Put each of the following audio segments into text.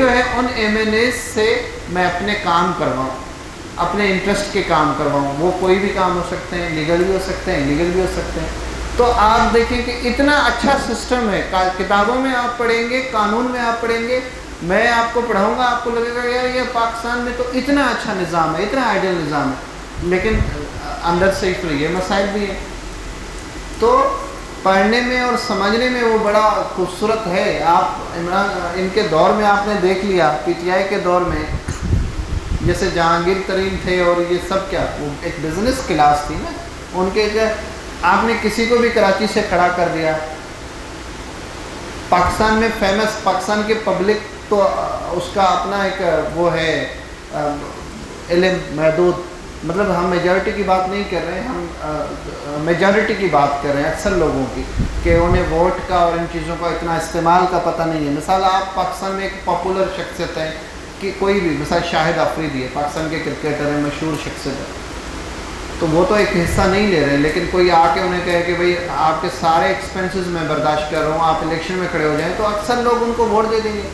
جو ہے ان M N as سے میں اپنے کام کرواؤں، اپنے انٹرسٹ کے کام کرواؤں. وہ کوئی بھی کام ہو سکتے ہیں، لیگل بھی ہو سکتے ہیں، انلیگل بھی ہو سکتے ہیں. تو آپ دیکھیں کہ اتنا اچھا سسٹم ہے. کتابوں میں آپ پڑھیں گے، قانون میں آپ پڑھیں گے، میں آپ کو پڑھاؤں گا، آپ کو لگے گا یار یہ پاکستان میں تو اتنا اچھا نظام ہے، اتنا آئیڈیل نظام ہے، لیکن اندر سے یہ مسائل بھی ہیں. تو پڑھنے میں اور سمجھنے میں وہ بڑا خوبصورت ہے. آپ ان کے دور میں آپ نے دیکھ لیا، پی ٹی آئی کے دور میں جیسے جہانگیر ترین تھے اور یہ سب کیا وہ ایک بزنس کلاس تھی نا ان کے. آپ نے کسی کو بھی کراچی سے کھڑا کر دیا. پاکستان میں فیمس، پاکستان کے پبلک تو اس کا اپنا ایک وہ ہے علم محدود، مطلب ہم میجارٹی کی بات نہیں کر رہے ہیں، ہم میجارٹی کی بات کر رہے ہیں، اکثر لوگوں کی، کہ انہیں ووٹ کا اور ان چیزوں کا اتنا استعمال کا پتہ نہیں ہے. مثال آپ پاکستان میں ایک پاپولر شخصیت ہے کہ کوئی بھی، مثال شاہد آفریدی ہے، پاکستان کے کرکٹر ہیں، مشہور شخصیت ہے، تو وہ تو ایک حصہ نہیں لے رہے، لیکن کوئی آ کے انہیں کہے کہ بھئی آپ کے سارے ایکسپینسز میں برداشت کر رہا ہوں، آپ الیکشن میں کھڑے ہو جائیں، تو اکثر لوگ ان کو ووٹ دے دیں گے.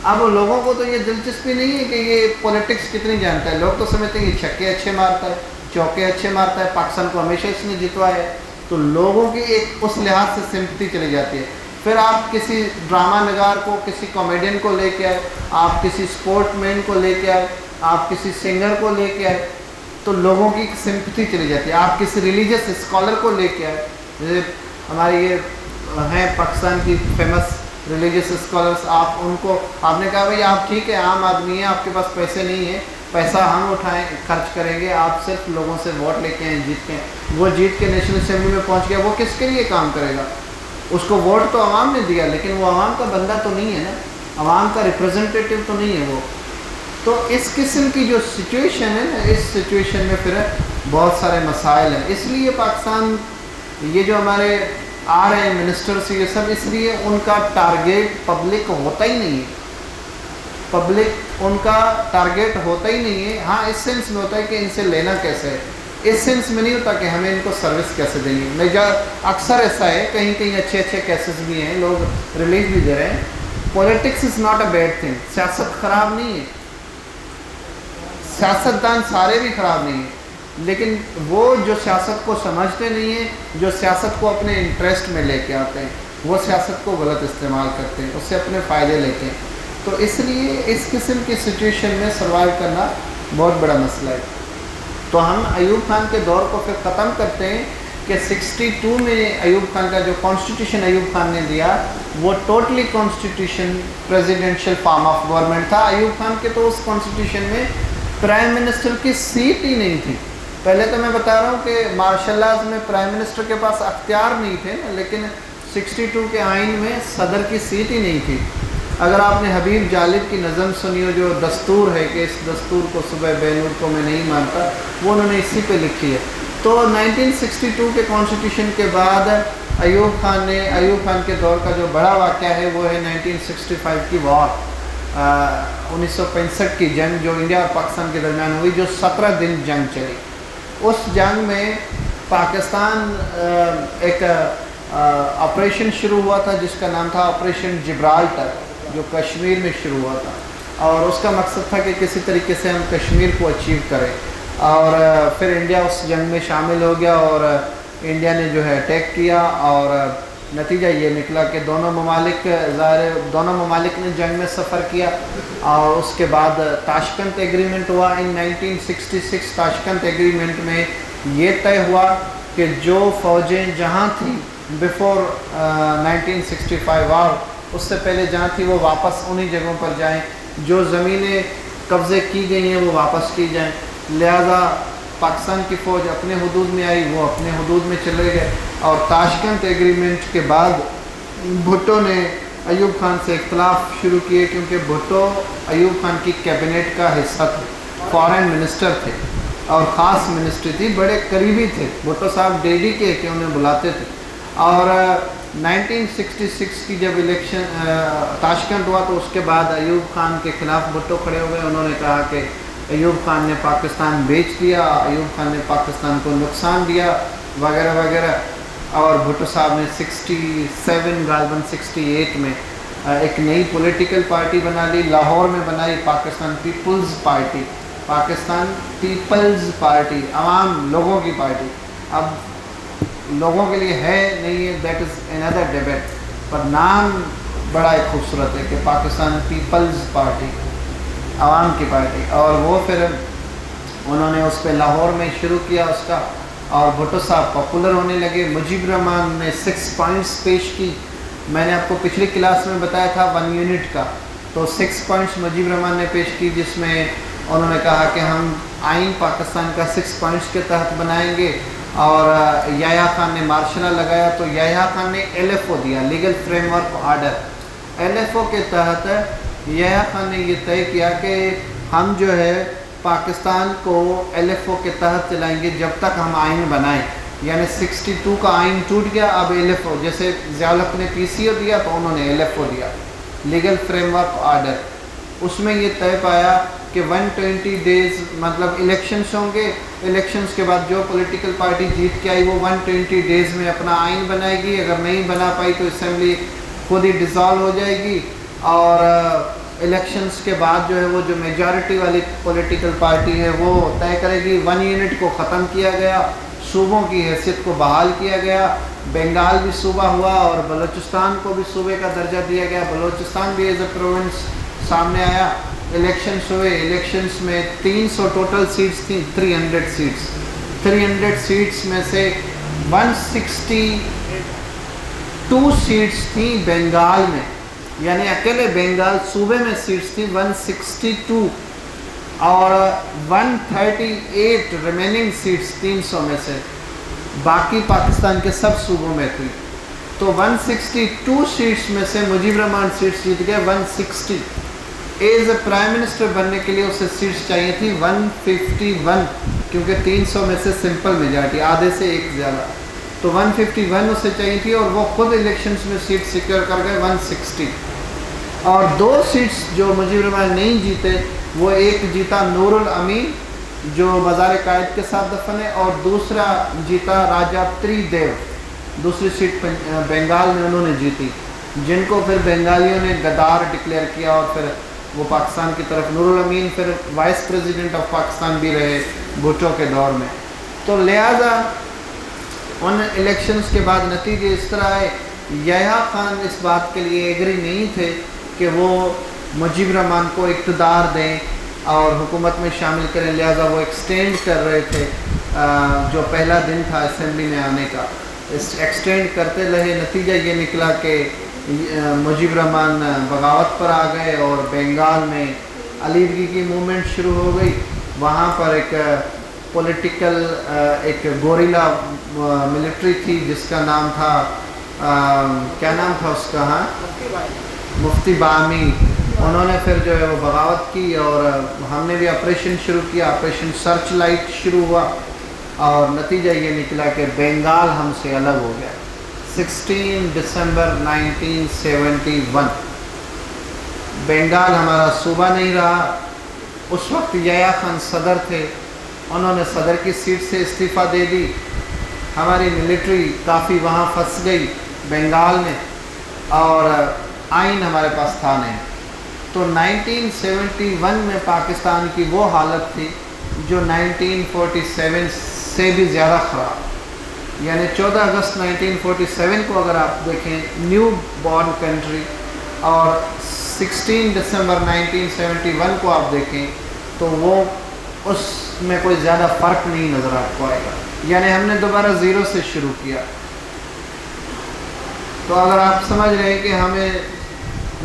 اب لوگوں کو تو یہ دلچسپی نہیں ہے کہ یہ پولیٹکس کتنی جانتا ہے. لوگ تو سمجھتے ہیں یہ چھکے اچھے مارتا ہے، چوکے اچھے مارتا ہے، پاکستان کو ہمیشہ اس نے جتوایا ہے. تو لوگوں کی ایک اس لحاظ سے سمپتی چلی جاتی ہے. پھر آپ کسی ڈرامہ نگار کو، کسی کامیڈین کو لے کے آئے، آپ کسی سپورٹ مین کو لے کے آئے، آپ کسی سنگر کو لے کے آئے، تو لوگوں کی سمپتی چلی جاتی ہے. آپ کسی ریلیجیس اسکالر کو لے کے آئے، جیسے ہمارے یہ ہیں پاکستان کی فیمس ریلیجیس اسکالرس، آپ ان کو آپ نے کہا بھائی آپ ٹھیک ہے عام آدمی ہیں، آپ کے پاس پیسے نہیں ہیں، پیسہ ہم اٹھائیں خرچ کریں گے، آپ صرف لوگوں سے ووٹ لے کے آئیں، جیت کے. وہ جیت کے نیشنل اسمبلی میں پہنچ گیا، وہ کس کے لیے کام کرے گا؟ اس کو ووٹ تو عوام نے دیا، لیکن وہ عوام کا بندہ تو نہیں ہے نا، عوام کا ریپرزنٹیٹیو تو نہیں ہے وہ. تو اس قسم کی جو سچویشن ہے نا، اس سچویشن میں پھر بہت سارے مسائل ہیں. اس لیے پاکستان یہ جو ہمارے آ رہے ہیں منسٹرس یہ سب، اس لیے ان کا ٹارگیٹ پبلک ہوتا ہی نہیں ہے. پبلک ان کا ٹارگیٹ ہوتا ہی نہیں ہے. ہاں اس سینس میں ہوتا ہے کہ ان سے لینا کیسے ہے، اس سینس میں نہیں ہوتا کہ ہمیں ان کو سروس کیسے دیں گے. اکثر ایسا ہے، کہیں کہیں اچھے اچھے کیسز بھی ہیں، لوگ ریلیف بھی دے رہے ہیں. Politics is not a bad thing. سیاست خراب نہیں ہے، سیاستدان سارے بھی خراب نہیں ہیں، لیکن وہ جو سیاست کو سمجھتے نہیں ہیں، جو سیاست کو اپنے انٹرسٹ میں لے کے آتے ہیں، وہ سیاست کو غلط استعمال کرتے ہیں، اس سے اپنے فائدے لیتے ہیں. تو اس لیے اس قسم کی سچویشن میں سروائیو کرنا بہت بڑا مسئلہ ہے. تو ہم ایوب خان کے دور کو پھر ختم کرتے ہیں کہ 62 میں ایوب خان کا جو کانسٹیٹیوشن ایوب خان نے دیا وہ totally constitution presidential form of government تھا. ایوب خان کے تو اس کانسٹیٹیوشن میں پرائم منسٹر کی سیٹ ہی نہیں تھی. پہلے تو میں بتا رہا ہوں کہ مارشل لاز میں پرائم منسٹر کے پاس اختیار نہیں تھے، لیکن 62 کے آئین میں صدر کی سیٹ ہی نہیں تھی. اگر آپ نے حبیب جالب کی نظم سنی ہو جو دستور ہے کہ اس دستور کو صبح بے نور کو میں نہیں مانتا، وہ انہوں نے اسی پہ لکھی ہے. تو 1962 کے کانسٹیٹیوشن کے بعد ایوب خان کے دور کا جو بڑا واقعہ ہے وہ ہے 1965 کی وار، 1965 کی جنگ جو انڈیا اور پاکستان کے درمیان ہوئی، جو 17 دن جنگ چلی. اس جنگ میں پاکستان ایک آپریشن شروع ہوا تھا جس کا نام تھا آپریشن جبرالٹر، جو کشمیر میں شروع ہوا تھا، اور اس کا مقصد تھا کہ کسی طریقے سے ہم کشمیر کو اچیو کریں. اور پھر انڈیا اس جنگ میں شامل ہو گیا اور انڈیا نے جو ہے اٹیک کیا، اور نتیجہ یہ نکلا کہ دونوں ممالک نے جنگ میں سفر کیا. اور اس کے بعد تاشکنت ایگریمنٹ ہوا ان 1966. تاشکنت ایگریمنٹ میں یہ طے ہوا کہ جو فوجیں جہاں تھیں بیفور 1965 وار، اس سے پہلے جہاں تھی وہ واپس انہی جگہوں پر جائیں، جو زمینیں قبضے کی گئی ہیں وہ واپس کی جائیں. لہذا پاکستان کی فوج اپنے حدود میں آئی، وہ اپنے حدود میں چلے گئے. اور تاشکنت ایگریمنٹ کے بعد بھٹو نے ایوب خان سے اختلاف شروع کیے، کیونکہ بھٹو ایوب خان کی کیبنٹ کا حصہ تھے، فارن منسٹر تھے اور خاص منسٹری تھی، بڑے قریبی تھے. بھٹو صاحب ڈیڈی کے انہیں بلاتے تھے. اور 1966 کی جب الیکشن تاشکنت ہوا تو اس کے بعد ایوب خان کے خلاف بھٹو کھڑے ہو گئے. انہوں نے کہا کہ ایوب خان نے پاکستان بیچ دیا، ایوب خان نے پاکستان کو نقصان دیا وغیرہ وغیرہ. اور بھٹو صاحب نے 67 غالباً 68 میں ایک نئی پولیٹیکل پارٹی بنا لی، لاہور میں بنائی پاکستان پیپلز پارٹی، پاکستان پیپلز پارٹی، عوام لوگوں کی پارٹی. اب لوگوں کے لیے ہے نہیں ہے، دیٹ از another debate، پر نام بڑا ایک خوبصورت ہے کہ پاکستان پیپلز پارٹی، عوام کی پارٹی. اور وہ پھر انہوں نے اس پہ لاہور میں شروع کیا اس کا، اور بھٹو صاحب پاپولر ہونے لگے. مجیب الرحمان نے 6 پوائنٹس پیش کی. میں نے آپ کو پچھلی کلاس میں بتایا تھا 1 یونٹ کا، تو 6 پوائنٹس مجیب الرحمان نے پیش کی، جس میں انہوں نے کہا کہ ہم آئین پاکستان کا 6 پوائنٹس کے تحت بنائیں گے. اور یحییٰ خان نے مارشل لا لگایا، تو یحییٰ خان نے LFO دیا، legal frame work order. LFO کے تحت یحییٰ خان نے یہ طے کیا کہ ہم جو ہے پاکستان کو LFO کے تحت چلائیں گے جب تک ہم آئین بنائیں. یعنی 62 کا آئین ٹوٹ گیا، اب LFO، جیسے ضیاء الحق نے PCO دیا تو انہوں نے LFO دیا، لیگل فریم ورک آرڈر. اس میں یہ طے پایا کہ 120 ڈیز مطلب الیکشنز ہوں گے، الیکشنز کے بعد جو پولیٹیکل پارٹی جیت کے آئی وہ 120 ڈیز میں اپنا آئین بنائے گی. اگر نہیں بنا پائی تو اسمبلی خود ہی ڈیزالو ہو جائے گی، اور الیکشنز کے بعد جو ہے وہ جو میجارٹی والی پولیٹیکل پارٹی ہے وہ طے کرے گی. 1 یونٹ کو ختم کیا گیا، صوبوں کی حیثیت کو بحال کیا گیا. بنگال بھی صوبہ ہوا اور بلوچستان کو بھی صوبے کا درجہ دیا گیا، بلوچستان بھی ایز اے پروونس سامنے آیا. الیکشنز ہوئے، الیکشنز میں 300 ٹوٹل سیٹس تھیں، 300 سیٹس میں سے 162 سیٹس تھیں بنگال میں، یعنی اکیلے بنگال صوبے میں سیٹس تھیں 162، اور 138 ریمیننگ سیٹس 300 میں سے باقی پاکستان کے سب صوبوں میں تھی. تو 162 سیٹس میں سے مجیب الرحمان سیٹس جیت گئے 160. ایز اے پرائم منسٹر بننے کے لیے اسے سیٹس چاہیے تھی 151، کیونکہ 300 میں سے سمپل میجارٹی، آدھے سے ایک زیادہ، تو 151 اسے چاہیے تھی، اور وہ خود الیکشنز میں سیٹ سیکیور کر گئے 160. اور 2 سیٹس جو مجیب الرحمان نہیں جیتے، وہ ایک جیتا نور الامین جو مزار قائد کے ساتھ دفن ہے، اور دوسرا جیتا راجہ تری دیو، دوسری سیٹ بنگال میں انہوں نے جیتی، جن کو پھر بنگالیوں نے غدار ڈکلیئر کیا، اور پھر وہ پاکستان کی طرف. نور الامین پھر وائس پریزیڈنٹ آف پاکستان بھی رہے بھٹو کے دور میں. تو لہٰذا ان الیکشنز کے بعد نتیجے اس طرح آئے. یحییٰ خان اس بات کے لیے ایگری نہیں تھے کہ وہ مجیب الرحمان کو اقتدار دیں اور حکومت میں شامل کریں، لہٰذا وہ ایکسٹینڈ کر رہے تھے جو پہلا دن تھا اسمبلی میں آنے کا، ایکسٹینڈ کرتے رہے. نتیجہ یہ نکلا کہ مجیب الرحمان بغاوت پر آ گئے، اور بنگال میں علیحدگی کی موومنٹ شروع ہو گئی. وہاں پر ایک پولیٹیکل ایک گوریلا ملٹری تھی جس کا نام تھا کیا نام تھا اس کا، ہاں مفتی بامی. انہوں نے پھر جو ہے وہ بغاوت کی، اور ہم نے بھی آپریشن شروع کیا، آپریشن سرچ لائٹ شروع ہوا، اور نتیجہ یہ نکلا کہ بنگال ہم سے الگ ہو گیا. 16 دسمبر 1971 بنگال ہمارا صوبہ نہیں رہا. اس وقت یحییٰ خان صدر تھے، انہوں نے صدر کی سیٹ سے استعفیٰ دے دی. ہماری ملٹری کافی وہاں پھنس گئی بنگال میں، اور آئین ہمارے پاس تھا نہیں. تو 1971 میں پاکستان کی وہ حالت تھی جو 1947 سے بھی زیادہ خراب. یعنی 14 اگست 1947 کو اگر آپ دیکھیں نیو بورن کنٹری، اور 16 دسمبر 1971 کو آپ دیکھیں تو وہ اس میں کوئی زیادہ فرق نہیں نظر آپ کو آئے گا. یعنی ہم نے دوبارہ زیرو سے شروع کیا. تو اگر آپ سمجھ رہے ہیں کہ ہمیں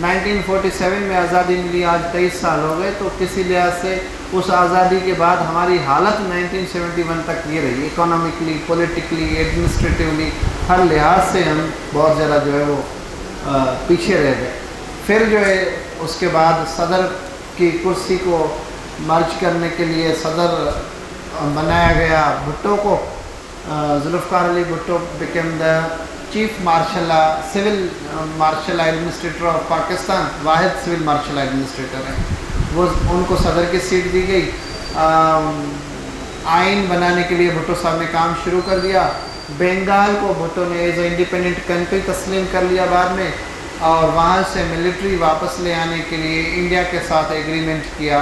1947 میں آزادی ملی، آج 23 سال ہو گئے، تو کسی لحاظ سے اس آزادی کے بعد ہماری حالت 1971 تک یہ رہی، اکنامکلی، پولیٹیکلی، ایڈمنسٹریٹیولی، ہر لحاظ سے ہم بہت زیادہ جو ہے وہ پیچھے رہ گئے. پھر جو ہے اس کے بعد صدر کی کرسی کو مرج کرنے کے لیے صدر بنایا گیا بھٹو کو. Zulfikar Ali Bhutto became the chief martial civil martial administrator of Pakistan, واحد سول مارشل ایڈمنسٹریٹر ہیں. وہ ان کو صدر کی سیٹ دی گئی. آئین بنانے کے لیے بھٹو صاحب نے کام شروع کر دیا. بنگال کو بھٹو نے ایز اے انڈیپینڈنٹ کنٹری تسلیم کر لیا بعد میں. اور وہاں سے ملٹری واپس لے آنے کے لیے انڈیا کے ساتھ ایگریمنٹ کیا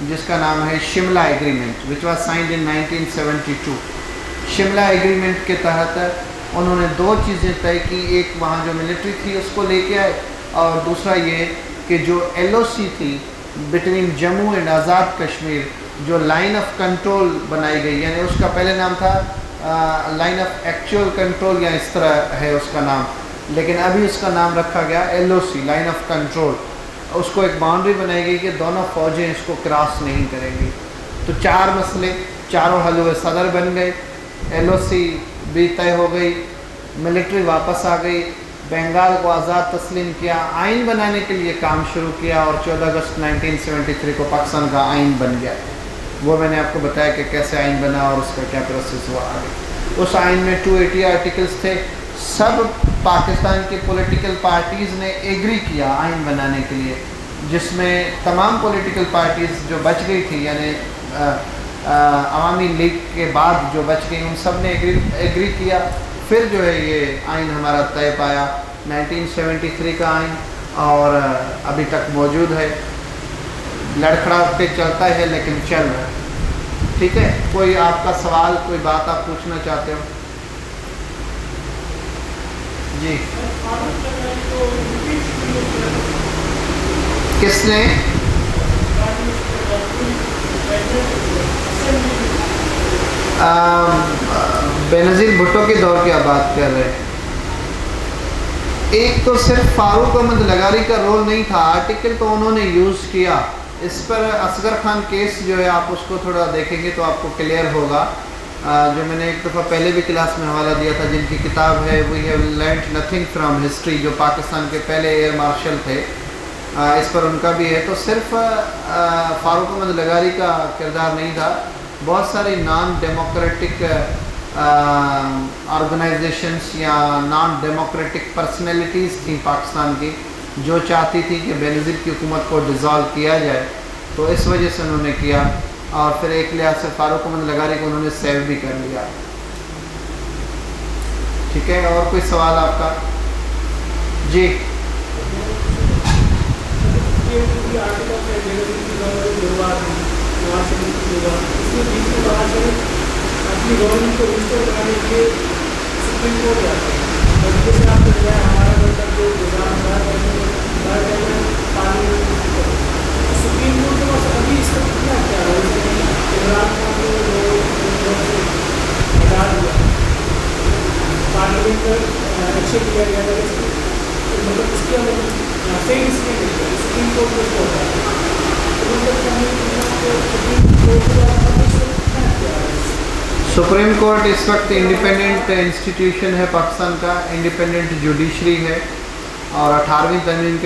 جس کا نام ہے Shimla agreement which was signed in 1972۔ Shimla agreement کے تحت انہوں نے دو چیزیں طے کی، ایک وہاں جو ملٹری تھی اس کو لے کے آئے، اور دوسرا یہ کہ جو ایل او سی تھی بٹوین جموں اینڈ آزاد کشمیر، جو لائن آف کنٹرول بنائی گئی، یعنی اس کا پہلے نام تھا لائن آف ایکچوئل کنٹرول یا اس طرح ہے اس کا نام، لیکن ابھی اس کا نام رکھا گیا L O C, line of control. اس کو ایک باؤنڈری بنائی گئی کہ دونوں فوجیں اس کو کراس نہیں کریں گی۔ تو چار مسئلے چاروں حل ہوئے، صدر بن گئے، ایل او سی بھی طے ہو گئی، ملٹری واپس آ گئی، بنگال کو آزاد تسلیم کیا، آئین بنانے کے لیے کام شروع کیا، اور 14 اگست 1973 کو پاکستان کا آئین بن گیا۔ وہ میں نے آپ کو بتایا کہ کیسے آئین بنا اور اس کا کیا پروسیس ہوا آگے۔ اس آئین میں 280 آرٹیکلز تھے، سب پاکستان کی پولیٹیکل پارٹیز نے ایگری کیا آئین بنانے کے لیے، جس میں تمام پولیٹیکل پارٹیز جو بچ گئی تھی، یعنی عوامی لیگ کے بعد جو بچ گئی، ان سب نے ایگری کیا۔ پھر جو ہے یہ آئین ہمارا طے پایا 1973 کا آئین، اور ابھی تک موجود ہے، لڑکھڑا پہ چلتا ہے لیکن چل رہا ہے۔ ٹھیک ہے، کوئی آپ کا سوال، کوئی بات آپ پوچھنا چاہتے ہو؟ جی، کس نے؟ بینظیر بھٹو کے دور کی آپ بات کر رہے ہیں۔ ایک تو صرف فاروق احمد لغاری کا رول نہیں تھا، آرٹیکل تو انہوں نے یوز کیا۔ اس پر اصغر خان کیس جو ہے آپ اس کو تھوڑا دیکھیں گے تو آپ کو کلیئر ہوگا، جو میں نے ایک دفعہ پہلے بھی کلاس میں حوالہ دیا تھا، جن کی کتاب ہے we have learned nothing from history, جو پاکستان کے پہلے ایئر مارشل تھے، اس پر ان کا بھی ہے۔ تو صرف فاروق احمد لغاری کا کردار نہیں تھا، بہت ساری نان ڈیموکریٹک آرگنائزیشنس یا نان ڈیموکریٹک پرسنالٹیز تھیں پاکستان کی، جو چاہتی تھی کہ بینظیر کی حکومت کو ڈیزالو کیا جائے، تو اس وجہ سے انہوں نے کیا، اور پھر ایک لحاظ سے فاروق احمد لغاری کو انہوں نے سیو بھی کر لیا۔ ٹھیک ہے، اور کوئی سوال آپ کا؟ جی، اپنی گورنمنٹ کو ریسٹور کرانے کے لیے سپریم کورٹ جاتے ہیں، اور جیسے آپ نے بتایا ہمارا گورنمنٹ جو نظام پانی سپریم کورٹ کے پاس ابھی اس کا کتنا کیا ہے؟ عمران خان کو ہٹا دیا، پارلیمنٹ ایکشن لیا گیا تھا، مطلب اس کے صحیح اس میں سپریم کورٹ کو ہوتا ہے، تو سپریم کورٹ اس وقت انڈیپینڈنٹ انسٹیٹیوشن ہے پاکستان کا، انڈیپینڈنٹ جوڈیشری ہے، اور 18ویں ترمیم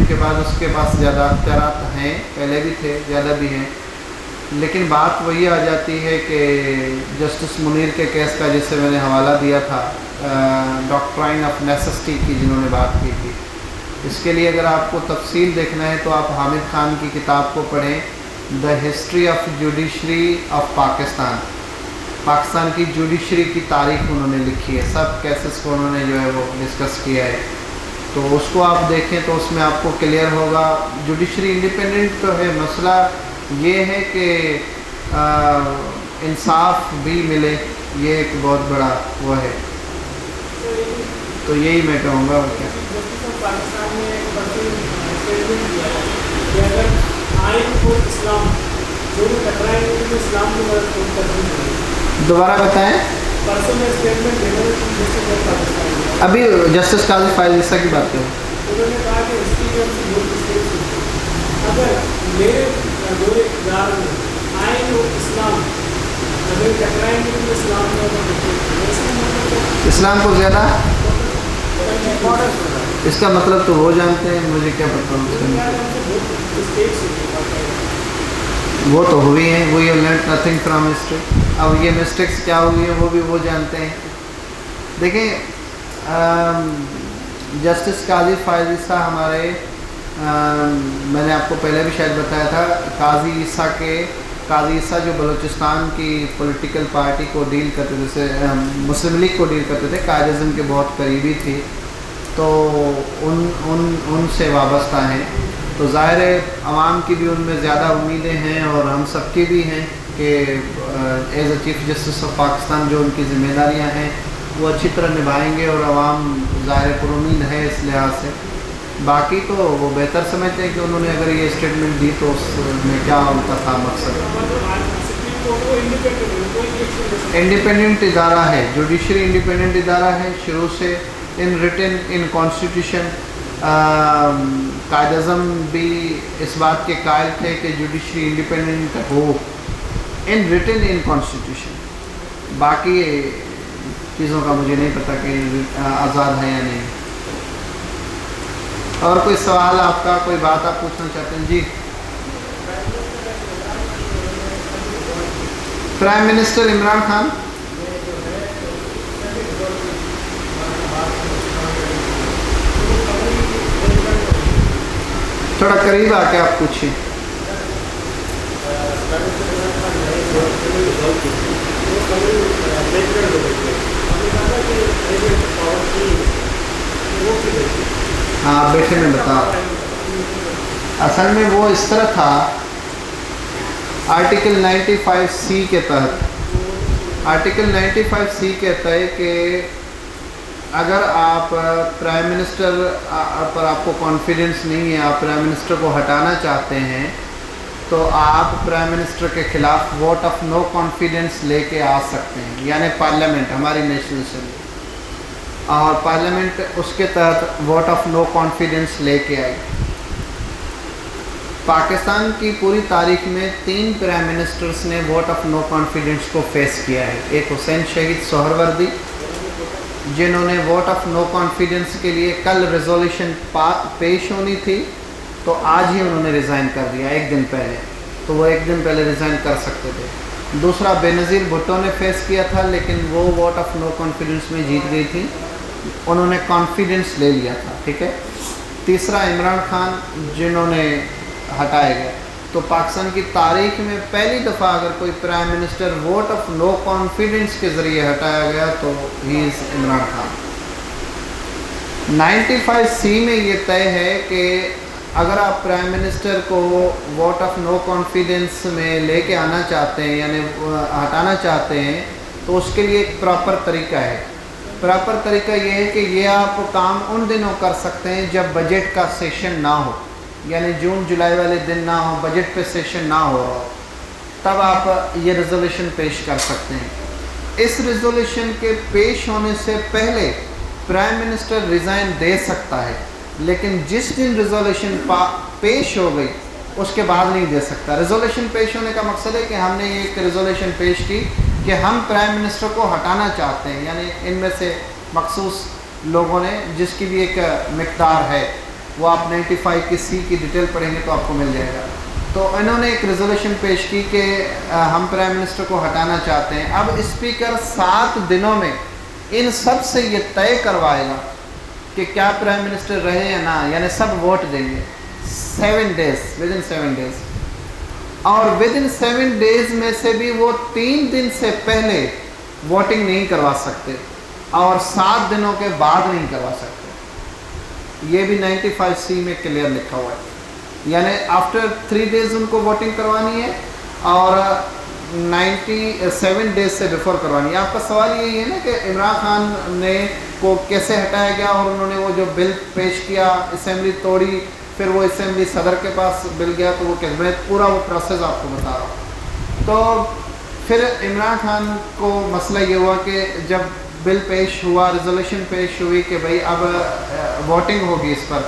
کے بعد اس کے پاس زیادہ اختیارات ہیں، پہلے بھی تھے، زیادہ بھی ہیں، لیکن بات وہی آ جاتی ہے کہ جسٹس منیر کے کیس کا، جسے میں نے حوالہ دیا تھا، ڈاکٹرائن آف نیسسٹی کی جنہوں نے بات کی تھی، اس کے لیے اگر آپ کو تفصیل دیکھنا ہے تو آپ حامد خان کی کتاب کو پڑھیں، the history of judiciary of Pakistan, Pakistan کی جوڈیشری کی تاریخ انہوں نے لکھی ہے، سب کیسز کو انہوں نے جو ہے وہ ڈسکس کیا ہے، تو اس کو آپ دیکھیں تو اس میں آپ کو کلیئر ہوگا۔ جوڈیشری انڈیپینڈنٹ تو ہے، مسئلہ یہ ہے کہ انصاف بھی ملے، یہ ایک بہت بڑا وہ ہے، تو یہی میں کہوں گا۔ کیا پاکستان میں اسٹیٹمنٹ دیا ہے کہ اگر آئین اور اسلام دونوں ٹکرائیں گے تو اسلام کی مدد کرنی چاہیے۔ دوبارہ بتائیں۔ پرسوں میں اسٹیٹمنٹ دے رہے ابھی جسٹس قاضی فائز عیسیٰ کی بات کریں، انہوں نے کہا کہ اگر میرے دور اقتدار میں آئین اور اسلام اگر ٹکرائیں گے تو اسلام میں اسلام کو زیادہ، اس کا مطلب تو وہ جانتے ہیں، مجھے کیا پتا وہ تو ہوئی ہیں، وہی لرنڈ نتھنگ فرام ہسٹری۔ اب یہ مسٹیکس کیا ہوئی ہیں وہ بھی وہ جانتے ہیں۔ دیکھیں، جسٹس قاضی فائز عیسیٰ ہمارے، میں نے آپ کو پہلے بھی شاید بتایا تھا، قاضی عیسیٰ جو بلوچستان کی پولیٹیکل پارٹی کو ڈیل کرتے تھے، جیسے مسلم لیگ کو ڈیل کرتے تھے، قائد اعظم کے بہت قریبی تھے، تو ان سے وابستہ ہیں. تو ظاہر ہے عوام کی بھی ان میں زیادہ امیدیں ہیں اور ہم سب کی بھی ہیں کہ as a chief justice of Pakistan جو ان کی ذمہ داریاں ہیں وہ اچھی طرح نبھائیں گے، اور عوام ظاہر پر امید ہے اس لحاظ سے. باقی تو وہ بہتر سمجھتے ہیں کہ انہوں نے اگر یہ اسٹیٹمنٹ دی تو اس میں کیا ان کا تھا مقصد. انڈیپینڈنٹ ادارہ ہے، جوڈیشری انڈیپینڈنٹ ادارہ ہے شروع سے، in written in constitution. Quaid Azam بھی اس بات کے قائل تھے کہ judiciary independent who, in written in constitution. باقی چیزوں کا مجھے نہیں پتہ کہ آزاد ہے یا نہیں. اور کوئی سوال آپ کا، کوئی بات آپ پوچھنا چاہتے ہیں؟ جی. Prime minister Imran Khan. تھوڑا قریب آ کے آپ پوچھیں. ہاں بیٹھے میں بتا. اصل میں وہ اس طرح تھا، آرٹیکل 95C کے تحت، آرٹیکل 95C کہتا ہے کہ اگر آپ پرائم منسٹر پر آپ کو کانفیڈنس نہیں ہے، آپ پرائم منسٹر کو ہٹانا چاہتے ہیں، تو آپ پرائم منسٹر کے خلاف ووٹ آف نو کانفیڈنس لے کے آ سکتے ہیں. یعنی پارلیمنٹ، ہماری نیشنل اسمبلی، اور پارلیمنٹ اس کے تحت ووٹ آف نو کانفیڈنس لے کے آئی. پاکستان کی پوری تاریخ میں 3 پرائم منسٹرز نے ووٹ آف نو کانفیڈنس کو فیس کیا ہے. ایک حسین شہید سہروردی، جنہوں نے ووٹ آف نو کانفیڈنس کے لیے کل ریزولوشن پیش ہونی تھی تو آج ہی انہوں نے ریزائن کر دیا، ایک دن پہلے. تو وہ ایک دن پہلے ریزائن کر سکتے تھے. دوسرا بےنظیر بھٹو نے فیس کیا تھا، لیکن وہ ووٹ آف نو کانفیڈنس میں جیت گئی تھی، انہوں نے کانفیڈنس لے لیا تھا. ٹھیک ہے. تیسرا عمران خان، جنہوں نے ہٹائے گئے. تو پاکستان کی تاریخ میں پہلی دفعہ اگر کوئی prime minister vote of no confidence کے ذریعے ہٹایا گیا تو ہی از عمران خان. 95C میں یہ طے ہے کہ اگر آپ پرائم منسٹر کو ووٹ آف نو کانفیڈنس میں لے کے آنا چاہتے ہیں، یعنی ہٹانا چاہتے ہیں، تو اس کے لیے ایک پراپر طریقہ ہے. پراپر طریقہ یہ ہے کہ یہ آپ کام ان دنوں کر سکتے ہیں جب بجٹ کا سیشن نہ ہو، یعنی جون جولائی والے دن نہ ہو، بجٹ پہ سیشن نہ ہو رہا ہو، تب آپ یہ ریزولوشن پیش کر سکتے ہیں. اس ریزولوشن کے پیش ہونے سے پہلے پرائم منسٹر ریزائن دے سکتا ہے، لیکن جس دن ریزولوشن پیش ہو گئی اس کے بعد نہیں دے سکتا. ریزولوشن پیش ہونے کا مقصد ہے کہ ہم نے ایک ریزولوشن پیش کی کہ ہم پرائم منسٹر کو ہٹانا چاہتے ہیں، یعنی ان میں سے مخصوص لوگوں نے، جس کی بھی ایک مقدار ہے، وہ آپ 95C کی ڈیٹیل پڑھیں گے تو آپ کو مل جائے گا. تو انہوں نے ایک ریزولوشن پیش کی کہ ہم پرائم منسٹر کو ہٹانا چاہتے ہیں. اب اسپیکر 7 دنوں میں ان سب سے یہ طے کروائے گا کہ کیا پرائم منسٹر رہے یا نہ، یعنی سب ووٹ دیں گے 7 days، within 7 days. اور within 7 days میں سے بھی وہ 3 دن سے پہلے ووٹنگ نہیں کروا سکتے اور 7 دنوں کے بعد نہیں کروا سکتے. یہ بھی 95C میں کلیئر لکھا ہوا ہے. یعنی آفٹر 3 days ان کو ووٹنگ کروانی ہے اور 97 days سے بیفور کروانی ہے. آپ کا سوال یہی ہے نا کہ عمران خان نے کو کیسے ہٹایا گیا، اور انہوں نے وہ جو بل پیش کیا، اسمبلی توڑی، پھر وہ اسمبلی صدر کے پاس بل گیا، تو وہ کہ میں پورا وہ پروسیس آپ کو بتا رہا ہوں. تو پھر عمران خان کو مسئلہ یہ ہوا کہ جب بل پیش ہوا، ریزولوشن پیش ہوئی کہ بھئی اب ووٹنگ ہوگی اس پر،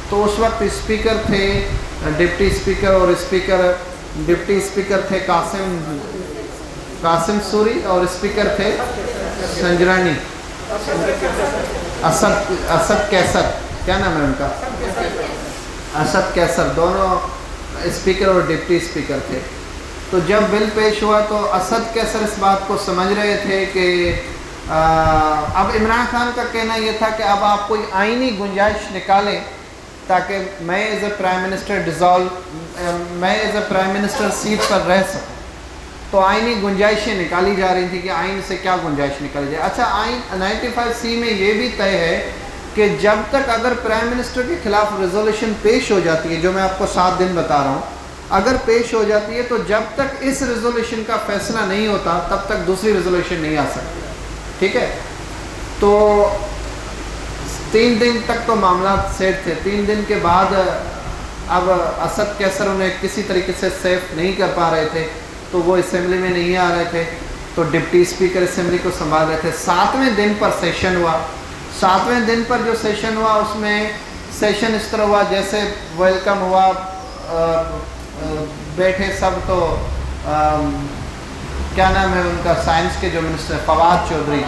تو اس وقت اسپیکر تھے ڈپٹی اسپیکر، اور ڈپٹی اسپیکر تھے قاسم سوری، اور اسپیکر تھے سنجرانی اسد کیسر، کیا نام ہے ان کا، اسد کیسر، دونوں اسپیکر اور ڈپٹی اسپیکر تھے. تو جب بل پیش ہوا تو اسد کیسر اس بات کو سمجھ رہے تھے کہ اب عمران خان کا کہنا یہ تھا کہ اب آپ کوئی آئینی گنجائش نکالیں تاکہ میں as a prime minister seat پر رہ سکوں. تو آئینی گنجائشیں نکالی جا رہی تھیں کہ آئین سے کیا گنجائش نکالی جائے. اچھا، آئین 95C میں یہ بھی طے ہے کہ جب تک اگر پرائم منسٹر کے خلاف ریزولوشن پیش ہو جاتی ہے، جو میں آپ کو 7 دن بتا رہا ہوں، اگر پیش ہو جاتی ہے تو جب تک اس ریزولوشن کا فیصلہ نہیں ہوتا تب تک دوسری ریزولوشن نہیں آ سکتی. ٹھیک ہے، تو 3 دن تک تو معاملات سیٹ تھے. 3 دن کے بعد اب اسد کیسر انہیں کسی طریقے سے سیف نہیں کر پا رہے تھے، تو وہ اسمبلی میں نہیں آ رہے تھے، تو ڈپٹی اسپیکر اسمبلی کو سنبھال رہے تھے. 7ویں دن پر سیشن ہوا. 7ویں دن پر جو سیشن ہوا اس میں سیشن اس طرح ہوا جیسے ویلکم ہوا، بیٹھے سب، تو کیا نام ہے ان کا، سائنس کے جو منسٹر فواد چودھری،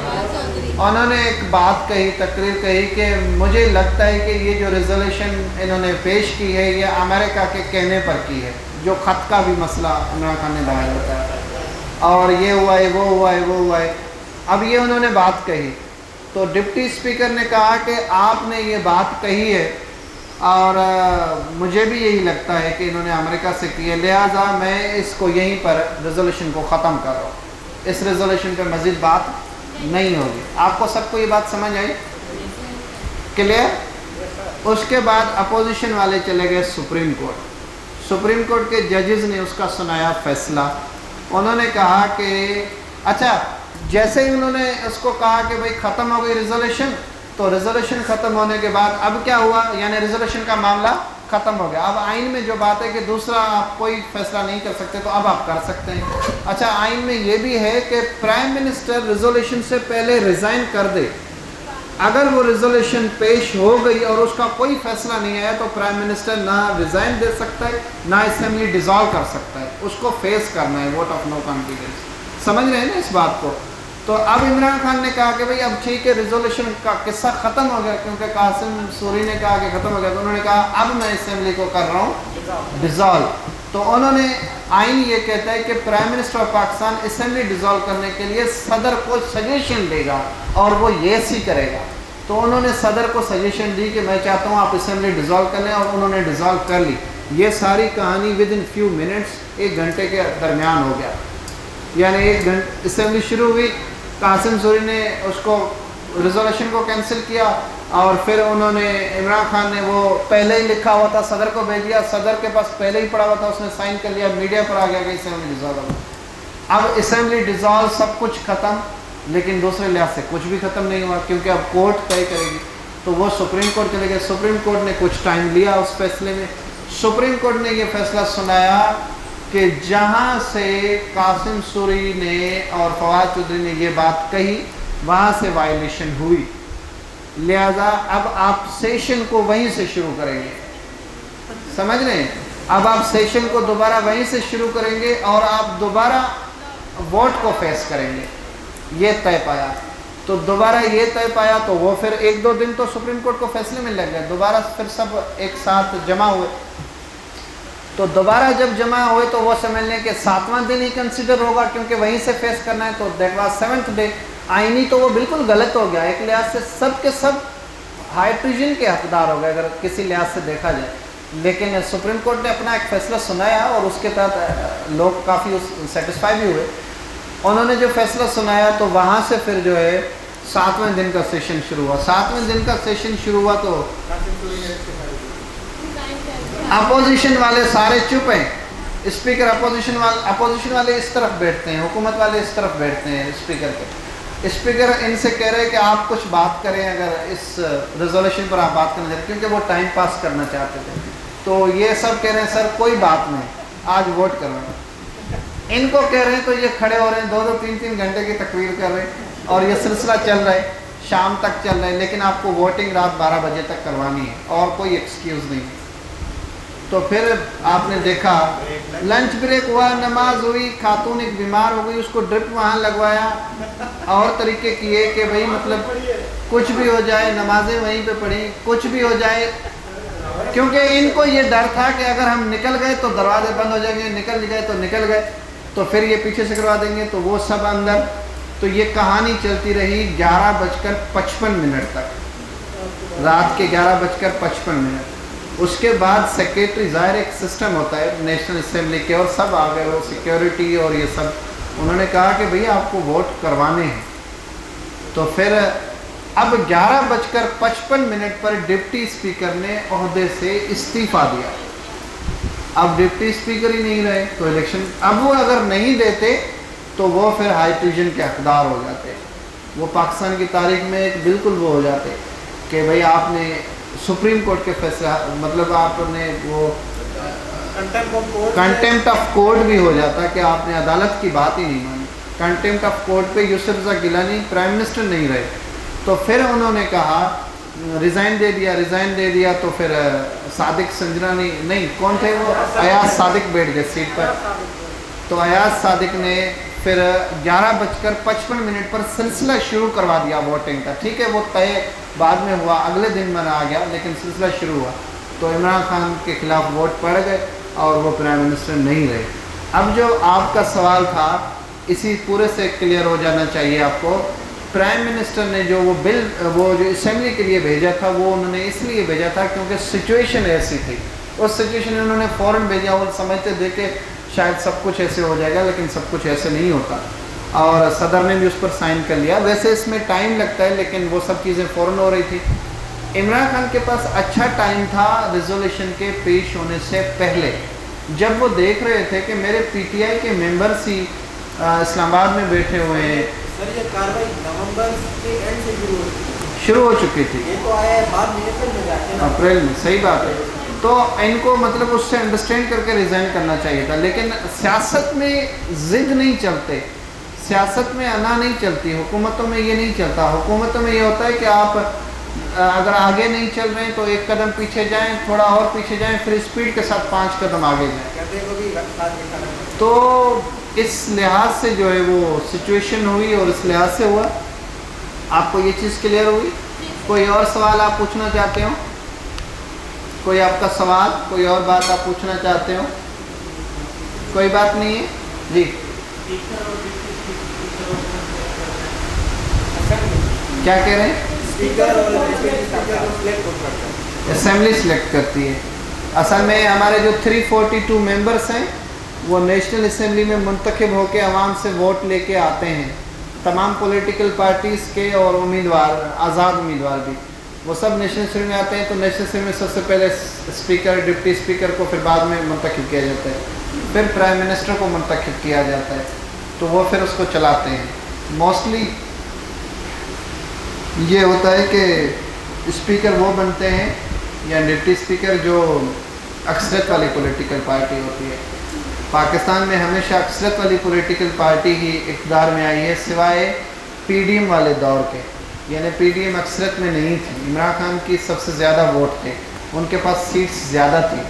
انہوں نے ایک بات کہی، تقریر کہی کہ مجھے لگتا ہے کہ یہ جو ریزولوشن انہوں نے پیش کی ہے یہ امریکہ کے کہنے پر کی ہے، جو خط کا بھی مسئلہ عمران خان نے دائر ہوتا ہے، اور یہ ہوا ہے، وہ ہوا ہے، وہ ہوا ہے. اب یہ انہوں نے بات کہی تو ڈپٹی اسپیکر نے کہا کہ آپ نے یہ بات کہی ہے اور مجھے بھی یہی لگتا ہے کہ انہوں نے امریکہ سے کی ہے، لہٰذا میں اس کو یہیں پر ریزولوشن کو ختم کر رہا ہوں، اس ریزولوشن پہ مزید بات نہیں ہوگی. آپ کو سب کو یہ بات سمجھ آئی؟ کلیئر؟ اس کے بعد اپوزیشن والے چلے گئے سپریم کورٹ. سپریم کورٹ کے ججز نے اس کا سنایا فیصلہ. انہوں نے کہا کہ اچھا، جیسے ہی انہوں نے اس کو کہا کہ بھئی ختم ہو گئی ریزولوشن، تو ریزولوشن ختم ہونے کے بعد اب کیا ہوا، یعنی ریزولوشن کا معاملہ ختم ہو گیا. اب آئین میں جو بات ہے کہ دوسرا آپ کوئی فیصلہ نہیں کر سکتے تو اب آپ کر سکتے ہیں. اچھا، آئین میں یہ بھی ہے کہ پرائم منسٹر ریزولوشن سے پہلے ریزائن کر دے. اگر وہ ریزولوشن پیش ہو گئی اور اس کا کوئی فیصلہ نہیں آیا تو پرائم منسٹر نہ ریزائن دے سکتا ہے نہ اسمبلی ڈیزالو کر سکتا ہے، اس کو فیس کرنا ہے، ووٹ آف نو کانفیڈنس. سمجھ رہے ہیں نا اس بات کو؟ تو اب عمران خان نے کہا کہ بھئی اب ٹھیک ہے، ریزولوشن کا قصہ ختم ہو گیا، کیونکہ قاسم سوری نے کہا کہ ختم ہو گیا، تو انہوں نے کہا اب میں اسمبلی کو کر رہا ہوں ڈیزالو. تو انہوں نے، آئین یہ کہتا ہے کہ prime minister of Pakistan assembly dissolve کرنے کے لیے صدر کو سجیشن دے گا اور وہ یس ہی کرے گا. تو انہوں نے صدر کو سجیشن دی کہ میں چاہتا ہوں آپ اسمبلی ڈیزالو کر لیں، اور انہوں نے ڈیزالو کر لی. یہ ساری کہانی ود ان فیو منٹس، 1 گھنٹے کے درمیان ہو گیا. یعنی 1 گھنٹے اسمبلی شروع ہوئی، قاسم سوری نے اس کو ریزولوشن کو کینسل کیا، اور پھر انہوں نے، عمران خان نے وہ پہلے ہی لکھا ہوا تھا صدر کو بھیج دیا، صدر کے پاس پہلے ہی پڑا ہوا تھا، اس نے سائن کر لیا، میڈیا پر آ گیا کہ اسمبلی ڈیزالو. اب اسمبلی ڈیزالو، سب کچھ ختم، لیکن دوسرے لحاظ سے کچھ بھی ختم نہیں ہوا، کیونکہ اب کورٹ طے کرے گی. تو وہ سپریم کورٹ چلے گئے. سپریم کورٹ نے کچھ ٹائم لیا اس فیصلے میں. سپریم کورٹ نے یہ فیصلہ سنایا کہ جہاں سے قاسم سوری نے اور فواد چودھری نے یہ بات کہی وہاں سے وائلیشن ہوئی، لہذا اب آپ سیشن کو وہیں سے شروع کریں گے. سمجھ رہے ہیں؟ اب آپ سیشن کو دوبارہ وہیں سے شروع کریں گے اور آپ دوبارہ ووٹ کو فیس کریں گے. یہ طے پایا. تو دوبارہ یہ طے پایا تو وہ پھر 1-2 دن تو سپریم کورٹ کو فیصلے میں لگ گئے. دوبارہ پھر سب ایک ساتھ جمع ہوئے. تو دوبارہ جب جمع ہوئے تو وہ سمجھ لیں کہ 7واں دن ہی کنسیڈر ہوگا، کیونکہ وہیں سے فیس کرنا ہے. تو دیٹ واز 7th ڈے. آئینی تو وہ بالکل غلط ہو گیا، ایک لحاظ سے سب کے سب ہائی ٹریجن کے حقدار ہو گئے اگر کسی لحاظ سے دیکھا جائے. لیکن سپریم کورٹ نے اپنا ایک فیصلہ سنایا اور اس کے تحت لوگ کافی سیٹسفائی بھی ہوئے. انہوں نے جو فیصلہ سنایا تو وہاں سے پھر جو ہے 7ویں دن کا سیشن شروع ہوا. 7ویں دن کا سیشن شروع ہوا تو اپوزیشن والے سارے چپ ہیں. اسپیکر اپوزیشن والے اس طرف بیٹھتے ہیں، حکومت والے اس طرف بیٹھتے ہیں اسپیکر کے. اسپیکر ان سے کہہ رہے ہیں کہ آپ کچھ بات کریں اگر اس ریزولوشن پر آپ بات کرنا چاہتے ہیں، کیونکہ وہ ٹائم پاس کرنا چاہتے تھے. تو یہ سب کہہ رہے ہیں سر کوئی بات نہیں، آج ووٹ کروانا. ان کو کہہ رہے ہیں تو یہ کھڑے ہو رہے ہیں 2-2 3-3 گھنٹے کی تقریر کر رہے ہیں اور یہ سلسلہ چل رہا ہے، شام تک چل رہا ہے. لیکن آپ کو ووٹنگ رات 12 بجے تک کروانی ہے اور کوئی ایکسکیوز نہیں. تو پھر آپ نے دیکھا لنچ بریک ہوا، نماز ہوئی، خاتون ایک بیمار ہو گئی، اس کو ڈرپ وہاں لگوایا، اور طریقے کیے کہ بھئی مطلب کچھ بھی ہو جائے نمازیں وہیں پہ پڑھیں، کچھ بھی ہو جائے. کیونکہ ان کو یہ ڈر تھا کہ اگر ہم نکل گئے تو دروازے بند ہو جائیں گے، نکل گئے تو نکل گئے تو پھر یہ پیچھے سے کروا دیں گے. تو وہ سب اندر. تو یہ کہانی چلتی رہی 11:55 تک، رات کے 11:55. اس کے بعد سیکریٹری، ظاہر ایک سسٹم ہوتا ہے نیشنل اسمبلی کے، اور سب آ گئے، وہ سیکیورٹی اور یہ سب. انہوں نے کہا کہ بھئی آپ کو ووٹ کروانے ہیں. تو پھر اب 11:55 پر ڈپٹی اسپیکر نے عہدے سے استعفیٰ دیا. اب ڈپٹی اسپیکر ہی نہیں رہے تو الیکشن اب وہ اگر نہیں دیتے تو وہ پھر ہائی ٹریزن کے حقدار ہو جاتے. وہ پاکستان کی تاریخ میں ایک بالکل وہ ہو جاتے کہ بھئی آپ نے سپریم کورٹ کے فیصلہ مطلب آپ نے وہ کنٹیمپٹ آف کورٹ بھی ہو جاتا کہ آپ نے عدالت کی بات ہی نہیں مانی. کنٹیمپٹ آف کورٹ پہ یوسف رضا گیلانی پرائم منسٹر نہیں رہے تو پھر انہوں نے کہا ریزائن دے دیا تو پھر صادق سنجرانی نہیں کون تھے وہ ایاز صادق بیٹھ گئے سیٹ پر. تو ایاز صادق نے پھر 11:55 پر سلسلہ شروع کروا دیا ووٹنگ کا. ٹھیک ہے وہ طے بعد میں ہوا اگلے دن میں آ گیا لیکن سلسلہ شروع ہوا تو عمران خان کے خلاف ووٹ پڑ گئے اور وہ پرائم منسٹر نہیں رہے. اب جو آپ کا سوال تھا اسی پورے سے کلیئر ہو جانا چاہیے آپ کو. پرائم منسٹر نے جو وہ بل وہ جو اسمبلی کے لیے بھیجا تھا وہ انہوں نے اس لیے بھیجا تھا کیونکہ سچویشن ایسی تھی. اس سچویشن میں انہوں نے فوراً بھیجا. وہ سمجھتے تھے کہ شاید سب کچھ ایسے ہو جائے گا لیکن سب کچھ ایسے نہیں ہوتا اور صدر نے بھی اس پر سائن کر لیا. ویسے اس میں ٹائم لگتا ہے لیکن وہ سب چیزیں فوراً ہو رہی تھی. عمران خان کے پاس اچھا ٹائم تھا ریزولوشن کے پیش ہونے سے پہلے جب وہ دیکھ رہے تھے کہ میرے پی ٹی آئی کے ممبرس ہی اسلام آباد میں بیٹھے ہوئے ہیں. سر یہ کاروائی نومبر کے اینڈ سے شروع ہو چکی تھی. یہ تو آیا ہے بعد میں اپریل میں جاتے ہیں اپریل میں. صحیح بات ہے. تو ان کو مطلب اس سے انڈرسٹینڈ کر کے ریزائن کرنا چاہیے تھا لیکن سیاست میں ضد نہیں چلتے, سیاست میں انا نہیں چلتی. حکومتوں میں یہ نہیں چلتا. حکومتوں میں یہ ہوتا ہے کہ آپ اگر آگے نہیں چل رہے ہیں تو ایک قدم پیچھے جائیں, تھوڑا اور پیچھے جائیں, پھر اسپیڈ کے ساتھ 5 قدم آگے جائیں. کہتے کو بھی تو اس لحاظ سے جو ہے وہ سچویشن ہوئی اور اس لحاظ سے ہوا. آپ کو یہ چیز کلیئر ہوئی؟ کوئی اور سوال آپ پوچھنا چاہتے ہو؟ کوئی آپ کا سوال, کوئی اور بات آپ پوچھنا چاہتے ہو؟ کوئی بات نہیں ہے جی. کیا کہہ رہے ہیں؟ اسمبلی سلیکٹ کرتی ہے. اصل میں ہمارے جو 342 ممبرس ہیں وہ نیشنل اسمبلی میں منتخب ہو کے عوام سے ووٹ لے کے آتے ہیں. تمام پولیٹیکل پارٹیز کے اور امیدوار, آزاد امیدوار بھی, وہ سب نیشنل اسمبلی میں آتے ہیں. تو نیشنل اسمبلی میں سب سے پہلے اسپیکر, ڈپٹی اسپیکر کو پھر بعد میں منتخب کیا جاتا ہے, پھر پرائم منسٹر کو منتخب کیا جاتا ہے, تو وہ پھر اس کو چلاتے ہیں. موسٹلی یہ ہوتا ہے کہ اسپیکر وہ بنتے ہیں یا ڈپٹی اسپیکر جو اکثریت والی پولیٹیکل پارٹی ہوتی ہے. پاکستان میں ہمیشہ اکثریت والی پولیٹیکل پارٹی ہی اقتدار میں آئی ہے سوائے پی ڈی ایم والے دور کے. یعنی پی ڈی ایم اکثریت میں نہیں تھی. عمران خان کی سب سے زیادہ ووٹ تھے, ان کے پاس سیٹس زیادہ تھی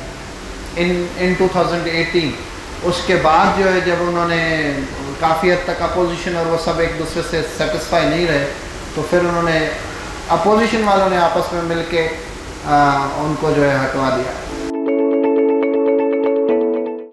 ان 2018. اس کے بعد جو ہے جب انہوں نے کافی حد تک اپوزیشن اور وہ سب ایک دوسرے سے سیٹسفائی نہیں رہے تو پھر انہوں نے اپوزیشن والوں نے آپس میں مل کے ان کو جو ہے ہٹوا دیا.